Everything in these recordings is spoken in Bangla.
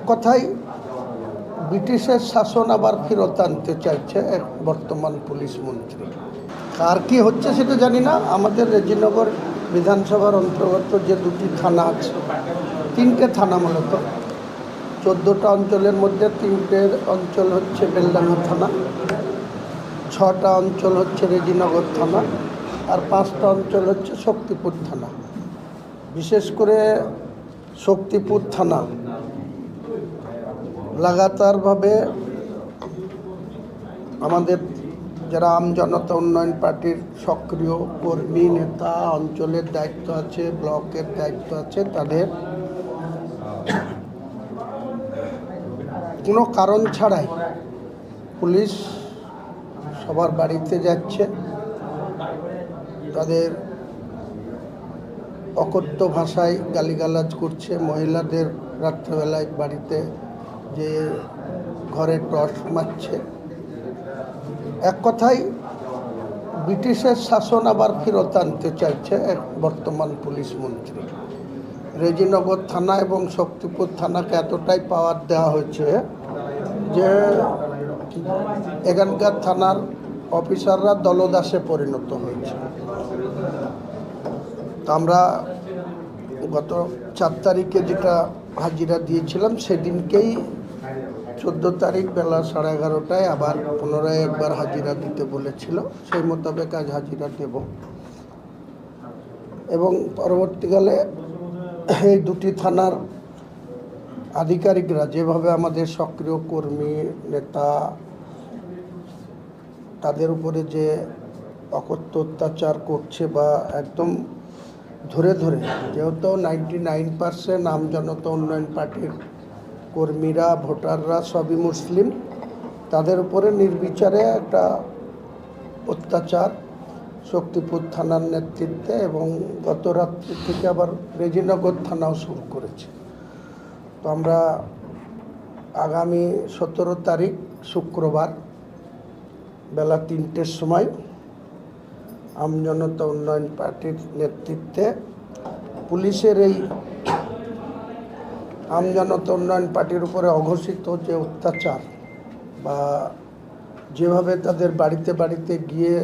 কথায় ব্রিটিশের শাসন আবার ফেরত আনতে চাইছে এক বর্তমান পুলিশ মন্ত্রী। আর কি হচ্ছে সেটা জানি না। আমাদের রেজিনগর বিধানসভার অন্তর্গত যে দুটি থানা আছে, তিনটে থানা মূলত, 14টা অঞ্চলের মধ্যে 3টে অঞ্চল হচ্ছে বেলডাঙ্গা থানা, 6টা অঞ্চল হচ্ছে রেজিনগর থানা, আর 5টা অঞ্চল হচ্ছে শক্তিপুর থানা। বিশেষ করে শক্তিপুর থানা লাগাতারভাবে আমাদের যারা আমজনতা উন্নয়ন পার্টির সক্রিয় কর্মী নেতা, অঞ্চলের দায়িত্ব আছে, ব্লকের দায়িত্ব আছে, তাদের কোনো কারণ ছাড়াই পুলিশ সবার বাড়িতে যাচ্ছে, তাদের অকথ্য ভাষায় গালিগালাজ করছে, মহিলাদের রাত্রেবেলায় বাড়িতে যে ঘরে টর্চ মারছে। এক কথায় ব্রিটিশের শাসন আবার ফেরত আনতে চাইছে এক বর্তমান পুলিশ মন্ত্রী। রেজিনগর থানা এবং শক্তিপুর থানাকে এতটাই পাওয়ার দেওয়া হয়েছে যে এখানকার থানার অফিসাররা দলদাসে পরিণত হয়েছে। তো আমরা গত 4 তারিখে যেটা হাজিরা দিয়েছিলাম, সেদিনকেই 14 তারিখ বেলা 11:30টায় আবার পুনরায় একবার হাজিরা দিতে বলেছিল। সেই মোতাবেক আজ হাজিরা দেব এবং পরবর্তীকালে এই দুটি থানার আধিকারিকরা যেভাবে আমাদের সক্রিয় কর্মী নেতা, তাদের উপরে যে অকথ্য অত্যাচার করছে বা একদম ধরে ধরে, যেহেতু 99% আমজনতা উন্নয়ন পার্টির কর্মীরা, ভোটাররা সবই মুসলিম, তাদের উপরে নির্বিচারে একটা অত্যাচার শক্তিপুর থানার নেতৃত্বে এবং গত রাত্রি থেকে আবার রেজিনগর থানাও শুরু করেছে। তো আমরা আগামী 17 তারিখ শুক্রবার বেলা 3টের সময় আমজনতা উন্নয়ন পার্টির নেতৃত্বে পুলিশের এই আমজনতা উন্নয়ন পার্টির উপরে অঘোষিত যে অত্যাচার বা যেভাবে তাদের বাড়িতে বাড়িতে গিয়ে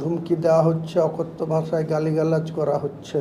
ধুমকি দেওয়া হচ্ছে, অকথ্য ভাষায় গালিগালাজ করা হচ্ছে,